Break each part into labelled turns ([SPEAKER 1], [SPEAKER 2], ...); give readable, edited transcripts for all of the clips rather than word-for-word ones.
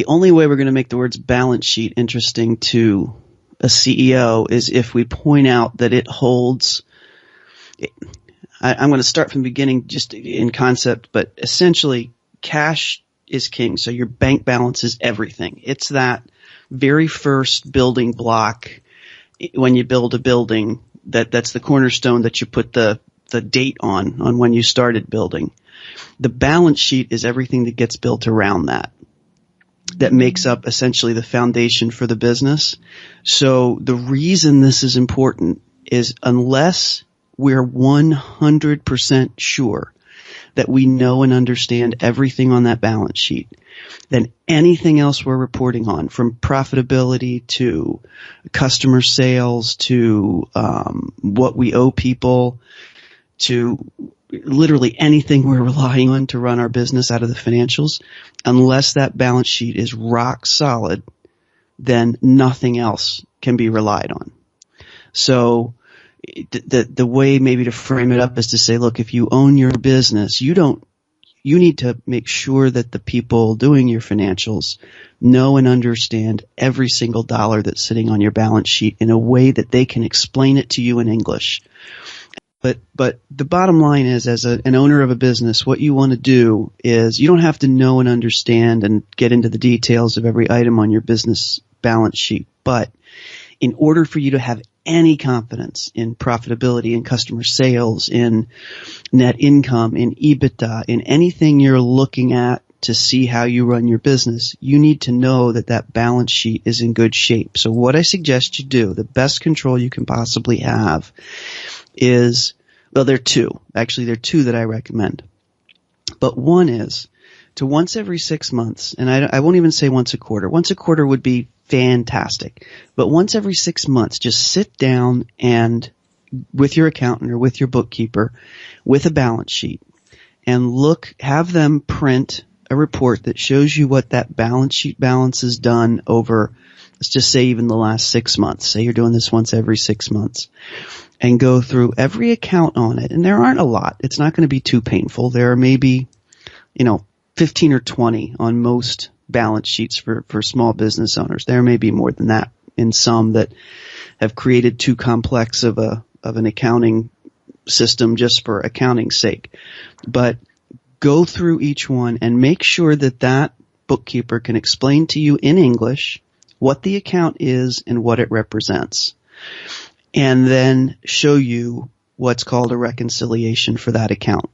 [SPEAKER 1] The only way we're going to make the words balance sheet interesting to a CEO is if we point out that it holds. I'm going to start from the beginning just in concept, but essentially cash is king. So your bank balance is everything. It's that very first building block when you build a building that's the cornerstone that you put the date on when you started building. The balance sheet is everything that gets built around that makes up essentially the foundation for the business. So the reason this is important is unless we're 100% sure that we know and understand everything on that balance sheet, then anything else we're reporting on, from profitability to customer sales to what we owe people to literally anything we're relying on to run our business out of the financials, unless that balance sheet is rock solid, then nothing else can be relied on. So the way maybe to frame it up is to say, look, if you own your business, you need to make sure that the people doing your financials know and understand every single dollar that's sitting on your balance sheet in a way that they can explain it to you in English. But the bottom line is, as an owner of a business, what you want to do is you don't have to know and understand and get into the details of every item on your business balance sheet. But in order for you to have any confidence in profitability, in customer sales, in net income, in EBITDA, in anything you're looking at to see how you run your business, you need to know that that balance sheet is in good shape. So what I suggest you do, the best control you can possibly have is, well, there are two. Actually, there are two that I recommend. But one is to once every 6 months, and I won't even say once a quarter. Once a quarter would be fantastic. But once every 6 months, just sit down and with your accountant or with your bookkeeper with a balance sheet and have them print a report that shows you what that balance sheet balance has done over, let's just say even the last 6 months. Say you're doing this once every 6 months. And go through every account on it. And there aren't a lot. It's not going to be too painful. There are maybe, 15 or 20 on most balance sheets for small business owners. There may be more than that in some that have created too complex of an accounting system just for accounting's sake. But go through each one and make sure that bookkeeper can explain to you in English what the account is and what it represents. And then show you what's called a reconciliation for that account.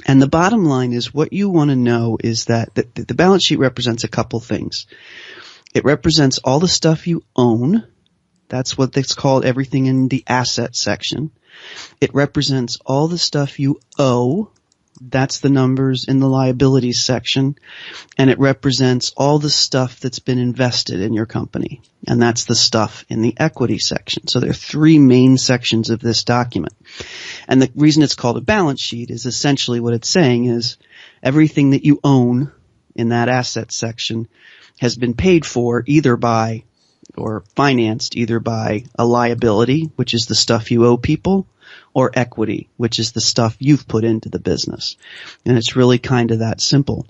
[SPEAKER 1] And the bottom line is what you want to know is that the balance sheet represents a couple things. It represents all the stuff you own. That's what it's called, everything in the asset section. It represents all the stuff you owe. That's the numbers in the liabilities section. And it represents all the stuff that's been invested in your company. And that's the stuff in the equity section. So there are three main sections of this document. And the reason it's called a balance sheet is essentially what it's saying is everything that you own in that asset section has been paid for either by or financed either by a liability, which is the stuff you owe people, or equity, which is the stuff you've put into the business. And it's really kind of that simple.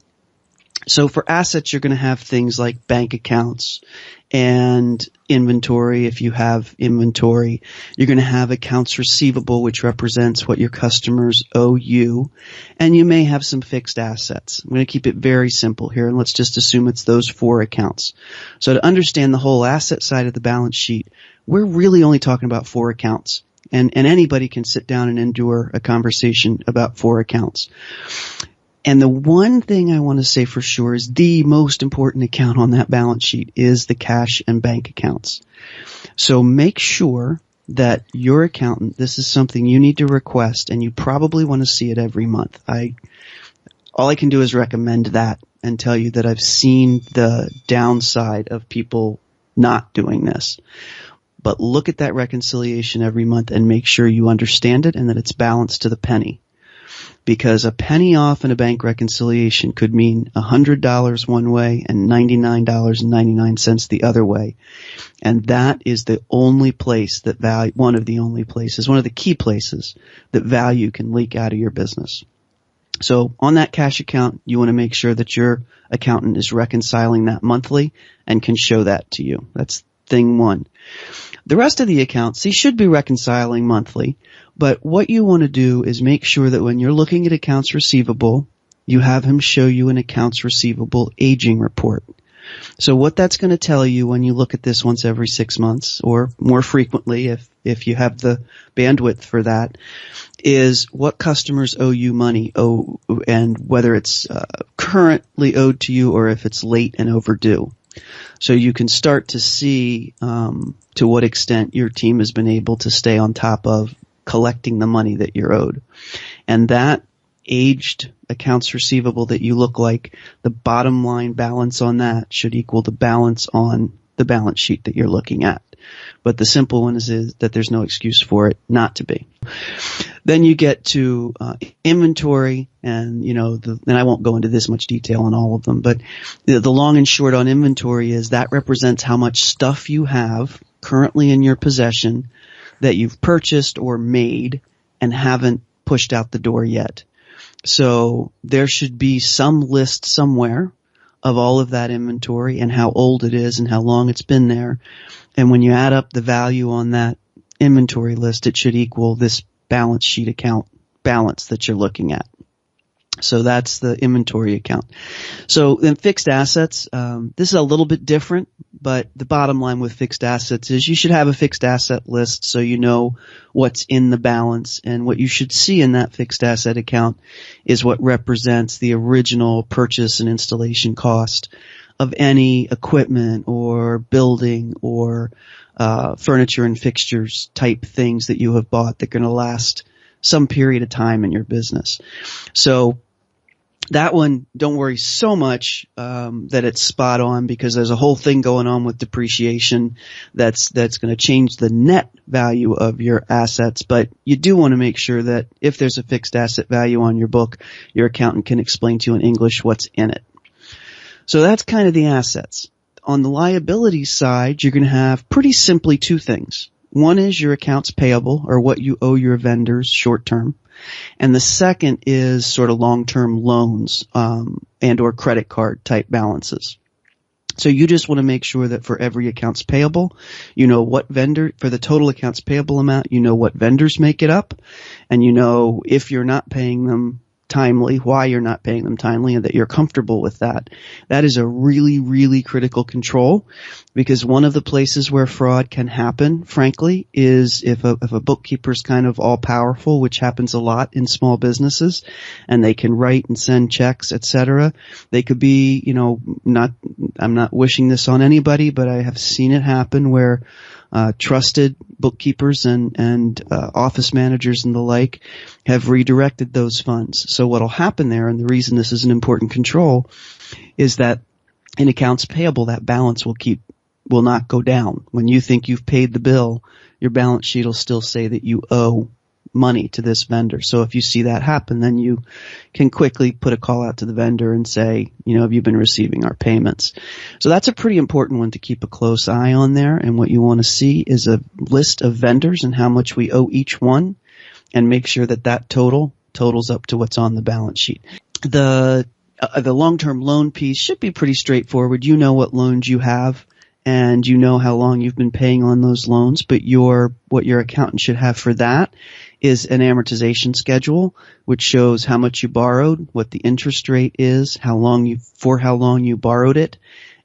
[SPEAKER 1] So for assets, you're going to have things like bank accounts and inventory. If you have inventory, you're going to have accounts receivable, which represents what your customers owe you. And you may have some fixed assets. I'm going to keep it very simple here, and let's just assume it's those four accounts. So to understand the whole asset side of the balance sheet, we're really only talking about four accounts. And anybody can sit down and endure a conversation about four accounts. And the one thing I want to say for sure is the most important account on that balance sheet is the cash and bank accounts. So make sure that your accountant, this is something you need to request, and you probably want to see it every month. All I can do is recommend that and tell you that I've seen the downside of people not doing this. But look at that reconciliation every month and make sure you understand it and that it's balanced to the penny. Because a penny off in a bank reconciliation could mean $100 one way and $99.99 the other way. And that is the only place that one of the key places that value can leak out of your business. So on that cash account, you want to make sure that your accountant is reconciling that monthly and can show that to you. That's thing one. The rest of the accounts, they should be reconciling monthly, but what you want to do is make sure that when you're looking at accounts receivable, you have him show you an accounts receivable aging report. So what that's going to tell you when you look at this once every 6 months, or more frequently if you have the bandwidth for that, is what customers owe you money, and whether it's currently owed to you or if it's late and overdue. So you can start to see to what extent your team has been able to stay on top of collecting the money that you're owed. And that aged accounts receivable that you look like, the bottom line balance on that should equal the balance on the balance sheet that you're looking at. But the simple one is that there's no excuse for it not to be. Then you get to inventory, and and I won't go into this much detail on all of them, but the long and short on inventory is that represents how much stuff you have currently in your possession that you've purchased or made and haven't pushed out the door yet. So there should be some list somewhere of all of that inventory and how old it is and how long it's been there. And when you add up the value on that inventory list, it should equal this balance sheet account balance that you're looking at. So that's the inventory account. So then fixed assets, this is a little bit different, but the bottom line with fixed assets is you should have a fixed asset list so you know what's in the balance, and what you should see in that fixed asset account is what represents the original purchase and installation cost of any equipment or building or furniture and fixtures type things that you have bought that are going to last some period of time in your business. So that one, don't worry so much that it's spot on, because there's a whole thing going on with depreciation that's going to change the net value of your assets. But you do want to make sure that if there's a fixed asset value on your book, your accountant can explain to you in English what's in it. So that's kind of the assets. On the liability side, you're going to have pretty simply two things. One is your accounts payable, or what you owe your vendors short term. And the second is sort of long-term loans and or credit card type balances. So you just want to make sure that for every accounts payable, you know what vendor, for the total accounts payable amount, you know what vendors make it up, and you know if you're not paying them timely, why you're not paying them timely, and that you're comfortable with that. That is a really, really critical control, because one of the places where fraud can happen, frankly, is if a bookkeeper's kind of all powerful, which happens a lot in small businesses, and they can write and send checks, etc. They could be, I'm not wishing this on anybody, but I have seen it happen where trusted bookkeepers and office managers and the like have redirected those funds. So what'll happen there, and the reason this is an important control, is that in accounts payable, that balance will not go down. When you think you've paid the bill, your balance sheet will still say that you owe money to this vendor. So if you see that happen, then you can quickly put a call out to the vendor and say, have you been receiving our payments? So that's a pretty important one to keep a close eye on there. And what you want to see is a list of vendors and how much we owe each one, and make sure that totals up to what's on the balance sheet. The long-term loan piece should be pretty straightforward. You know what loans you have, and you know how long you've been paying on those loans, but what your accountant should have for that is an amortization schedule, which shows how much you borrowed, what the interest rate is, for how long you borrowed it,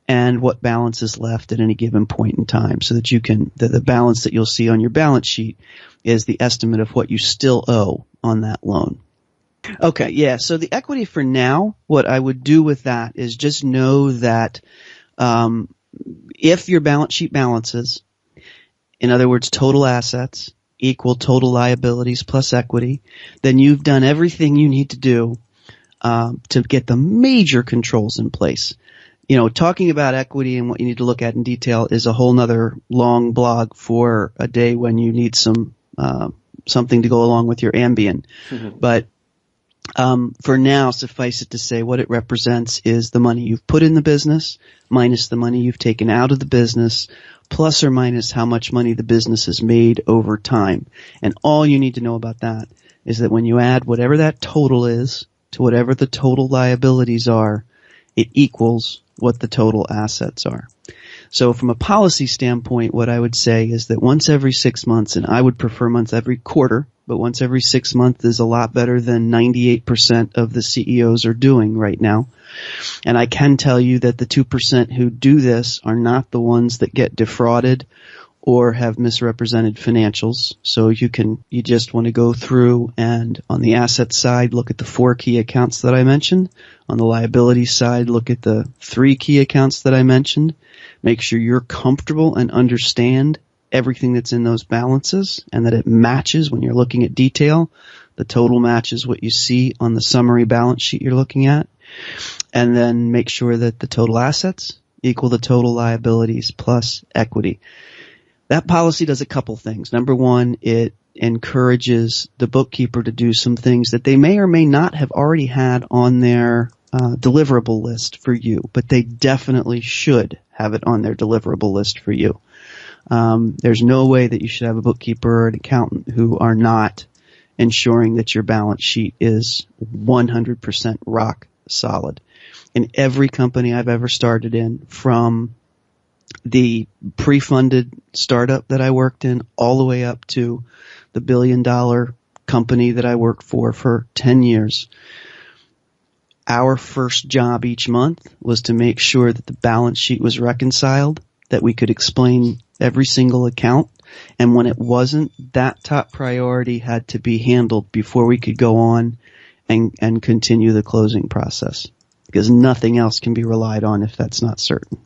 [SPEAKER 1] and what balance is left at any given point in time, so that the balance that you'll see on your balance sheet is the estimate of what you still owe on that loan. Okay, yeah, so the equity for now, what I would do with that is just know that if your balance sheet balances, in other words, total assets equal total liabilities plus equity, then you've done everything you need to do to get the major controls in place. Talking about equity and what you need to look at in detail is a whole nother long blog for a day when you need something to go along with your Ambien. Mm-hmm. But for now, suffice it to say, what it represents is the money you've put in the business minus the money you've taken out of the business, plus or minus how much money the business has made over time. And all you need to know about that is that when you add whatever that total is to whatever the total liabilities are, it equals what the total assets are. So from a policy standpoint, what I would say is that once every 6 months, and I would prefer once every quarter, but once every 6 months is a lot better than 98% of the CEOs are doing right now. And I can tell you that the 2% who do this are not the ones that get defrauded or have misrepresented financials. So you just want to go through and on the asset side, look at the 4 key accounts that I mentioned. On the liability side, look at the 3 key accounts that I mentioned. Make sure you're comfortable and understand everything that's in those balances and that it matches when you're looking at detail. The total matches what you see on the summary balance sheet you're looking at. And then make sure that the total assets equal the total liabilities plus equity. That policy does a couple things. Number one, it encourages the bookkeeper to do some things that they may or may not have already had on their deliverable list for you, but they definitely should have it on their deliverable list for you. There's no way that you should have a bookkeeper or an accountant who are not ensuring that your balance sheet is 100% rock solid. In every company I've ever started in, from the pre-funded startup that I worked in all the way up to the $1 billion company that I worked for 10 years, our first job each month was to make sure that the balance sheet was reconciled, that we could explain every single account. And when it wasn't, that top priority had to be handled before we could go on and continue the closing process, because nothing else can be relied on if that's not certain.